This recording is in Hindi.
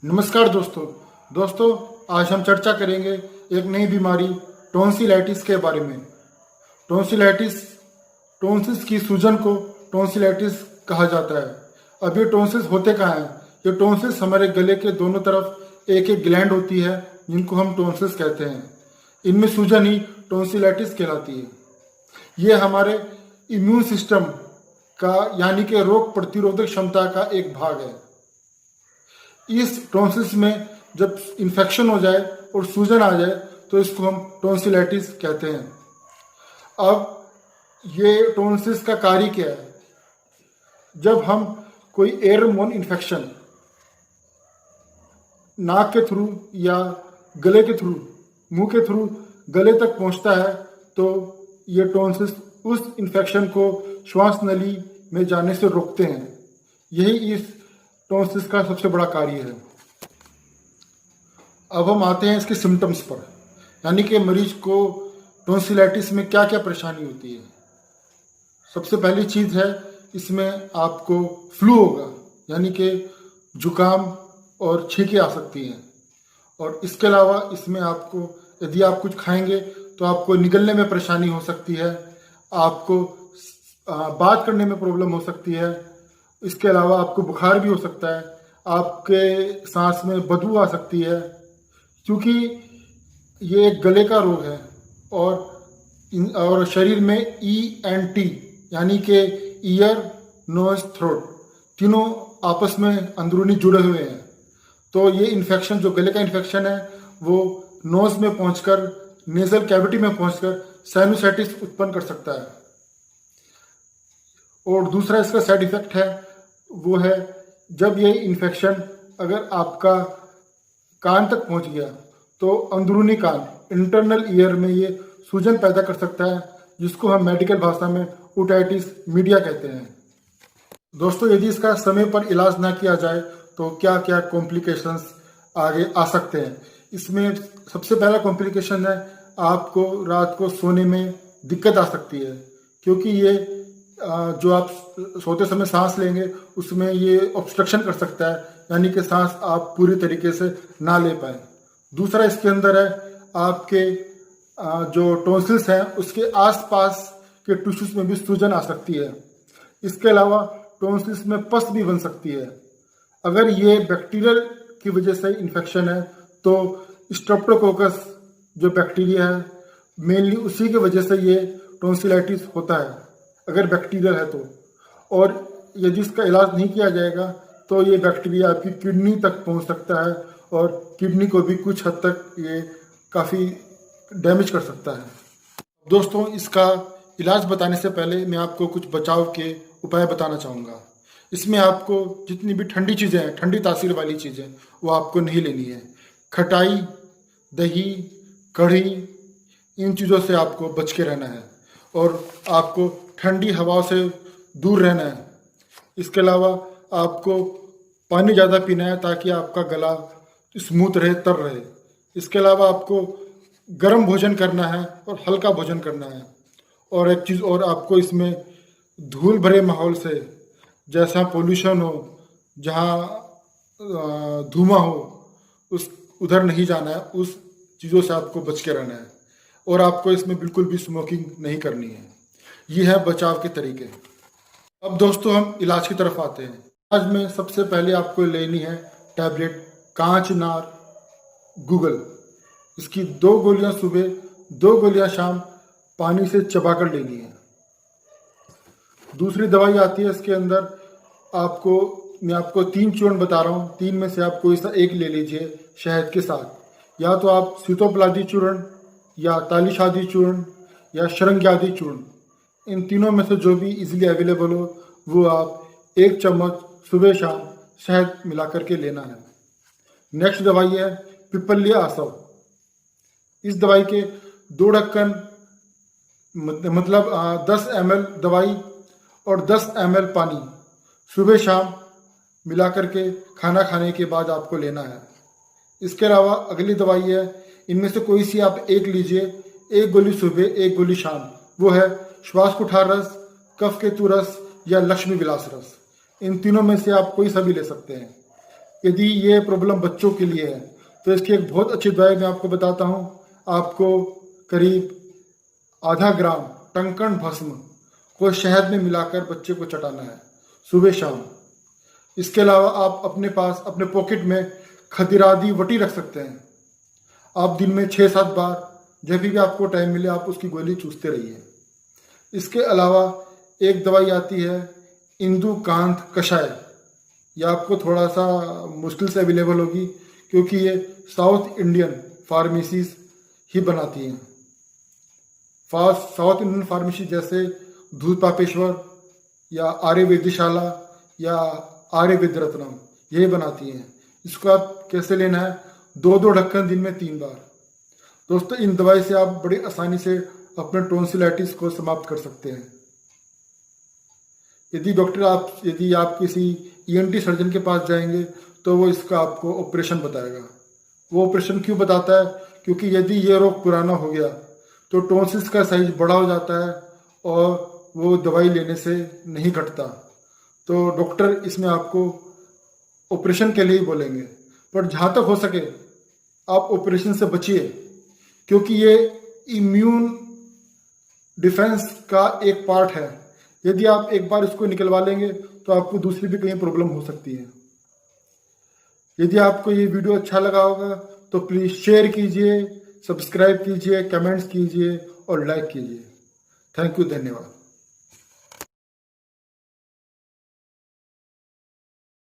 नमस्कार दोस्तों आज हम चर्चा करेंगे एक नई बीमारी टॉन्सिलाइटिस के बारे में। टॉन्सिल्स की सूजन को टॉन्सिलाइटिस कहा जाता है। अब ये टॉन्सिल्स होते कहाँ हैं? ये टॉन्सिल्स हमारे गले के दोनों तरफ एक एक ग्लैंड होती है जिनको हम टॉन्सिल्स कहते हैं। इनमें सूजन ही टॉन्सिलाइटिस कहलाती है। ये हमारे इम्यून सिस्टम का यानी कि रोग प्रतिरोधक क्षमता का एक भाग है। इस टॉन्सिल्स में जब इन्फेक्शन हो जाए और सूजन आ जाए तो इसको हम टॉन्सिलाइटिस कहते हैं। अब ये टॉन्सिल्स का कार्य क्या है? जब हम कोई एयरबोर्न इन्फेक्शन नाक के थ्रू या गले के थ्रू, मुंह के थ्रू गले तक पहुंचता है तो ये टॉन्सिल्स उस इन्फेक्शन को श्वास नली में जाने से रोकते हैं। यही इस टॉन्सिल्स का सबसे बड़ा कार्य है। अब हम आते हैं इसके सिम्टम्स पर, यानी कि मरीज को टॉन्सिलाइटिस में क्या क्या परेशानी होती है। सबसे पहली चीज़ है, इसमें आपको फ्लू होगा, यानी कि जुकाम और छींकें आ सकती हैं। और इसके अलावा इसमें आपको यदि आप कुछ खाएंगे तो आपको निगलने में परेशानी हो सकती है, आपको बात करने में प्रॉब्लम हो सकती है। इसके अलावा आपको बुखार भी हो सकता है, आपके सांस में बदबू आ सकती है, क्योंकि ये एक गले का रोग है। और शरीर में ENT यानी कि ईयर, नोज, थ्रोट तीनों आपस में अंदरूनी जुड़े हुए हैं। तो ये इन्फेक्शन, जो गले का इन्फेक्शन है, वो नोज में पहुंचकर, नेजल कैविटी में पहुंचकर साइनोसाइटिस उत्पन्न कर सकता है। और दूसरा इसका साइड इफेक्ट है, वो है जब ये इन्फेक्शन अगर आपका कान तक पहुंच गया तो अंदरूनी कान, इंटरनल ईयर में ये सूजन पैदा कर सकता है, जिसको हम मेडिकल भाषा में ओटाइटिस मीडिया कहते हैं। दोस्तों, यदि इसका समय पर इलाज ना किया जाए तो क्या क्या कॉम्प्लिकेशंस आगे आ सकते हैं। इसमें सबसे पहला कॉम्प्लिकेशन है, आपको रात को सोने में दिक्कत आ सकती है, क्योंकि ये जो आप सोते समय सांस लेंगे उसमें ये ऑब्स्ट्रक्शन कर सकता है, यानी कि सांस आप पूरी तरीके से ना ले पाए। दूसरा इसके अंदर है, आपके जो टॉन्सिल्स हैं उसके आसपास के टिश्यूज में भी सूजन आ सकती है। इसके अलावा टॉन्सिल्स में पस भी बन सकती है। अगर ये बैक्टीरियल की वजह से इन्फेक्शन है तो स्ट्रेप्टोकोकस जो बैक्टीरिया है, मेनली उसी की वजह से ये टॉन्सिलाइटिस होता है, अगर बैक्टीरियल है तो। और यदि इसका इलाज नहीं किया जाएगा तो ये बैक्टीरिया आपकी किडनी तक पहुंच सकता है और किडनी को भी कुछ हद तक ये काफ़ी डैमेज कर सकता है। दोस्तों, इसका इलाज बताने से पहले मैं आपको कुछ बचाव के उपाय बताना चाहूँगा। इसमें आपको जितनी भी ठंडी चीज़ें हैं, ठंडी तासीर वाली चीज़ें, वो आपको नहीं लेनी है। खटाई, दही, कढ़ी, इन चीज़ों से आपको बच के रहना है और आपको ठंडी हवाओं से दूर रहना है। इसके अलावा आपको पानी ज़्यादा पीना है ताकि आपका गला स्मूथ रहे, तर रहे। इसके अलावा आपको गर्म भोजन करना है और हल्का भोजन करना है। और एक चीज़ और, आपको इसमें धूल भरे माहौल से, जैसा पोल्यूशन हो, जहाँ धुआं हो, उधर नहीं जाना है। उस चीज़ों से आपको बच के रहना है और आपको इसमें बिल्कुल भी स्मोकिंग नहीं करनी है। ये है बचाव के तरीके। अब दोस्तों, हम इलाज की तरफ आते हैं। इलाज में सबसे पहले आपको लेनी है टैबलेट कांचनार गूगल। इसकी 2 गोलियां सुबह, 2 गोलियां शाम पानी से चबाकर लेनी है। दूसरी दवाई आती है इसके अंदर, मैं आपको 3 चूर्ण बता रहा हूँ, 3 में से आप कोई सा एक ले लीजिए शहद के साथ। या तो आप सीतोपलादी चूर्ण या तालिशादी चूर्ण या शरंग्यादी चूर्ण, इन तीनों में से जो भी इजीली अवेलेबल हो वो आप 1 चम्मच सुबह शाम शहद मिला करके लेना है। नेक्स्ट दवाई है पिपल्य आसव। इस दवाई के 2 ढक्कन, मतलब 10 ml दवाई और 10 ml पानी सुबह शाम मिला करके खाना खाने के बाद आपको लेना है। इसके अलावा अगली दवाई है, इनमें से कोई सी आप एक लीजिए, 1 गोली सुबह, 1 गोली शाम। वो है श्वास कुठार रस, कफ केतु रस या लक्ष्मी विलास रस। इन तीनों में से आप कोई सा भी ले सकते हैं। यदि ये प्रॉब्लम बच्चों के लिए है तो इसकी एक बहुत अच्छी दवाई मैं आपको बताता हूँ। आपको करीब आधा ग्राम टंकण भस्म को शहद में मिलाकर बच्चे को चटाना है सुबह शाम। इसके अलावा आप अपने पास अपने पॉकेट में खदिरादी वटी रख सकते हैं। आप दिन में 6-7 बार जब भी आपको टाइम मिले आप उसकी गोली चूसते रहिए। इसके अलावा एक दवाई आती है इंदुकांत कषाय। यह आपको थोड़ा सा मुश्किल से अवेलेबल होगी क्योंकि ये साउथ इंडियन फार्मेसीज ही बनाती हैं। साउथ इंडियन फार्मेसी जैसे दूध पापेश्वर या आर्य वैद्यशाला या आर्य वैद्य रत्नम यही बनाती हैं। इसको आप कैसे लेना है, 2-2 ढक्कन दिन में 3 बार। दोस्तों इन दवाई से आप बड़ी आसानी से अपने टॉन्सिलाइटिस को समाप्त कर सकते हैं। यदि आप किसी ईएनटी सर्जन के पास जाएंगे तो वो इसका आपको ऑपरेशन बताएगा। वो ऑपरेशन क्यों बताता है, क्योंकि यदि ये रोग पुराना हो गया तो टॉन्सिल्स का साइज बड़ा हो जाता है और वो दवाई लेने से नहीं घटता। तो डॉक्टर इसमें आपको ऑपरेशन के लिए ही बोलेंगे, पर जहाँ तक हो सके आप ऑपरेशन से बचिए क्योंकि ये इम्यून डिफेंस का एक पार्ट है। यदि आप एक बार इसको निकलवा लेंगे तो आपको दूसरी भी कहीं प्रॉब्लम हो सकती है। यदि आपको ये वीडियो अच्छा लगा होगा तो प्लीज़ शेयर कीजिए, सब्सक्राइब कीजिए, कमेंट्स कीजिए और लाइक कीजिए। थैंक यू, धन्यवाद।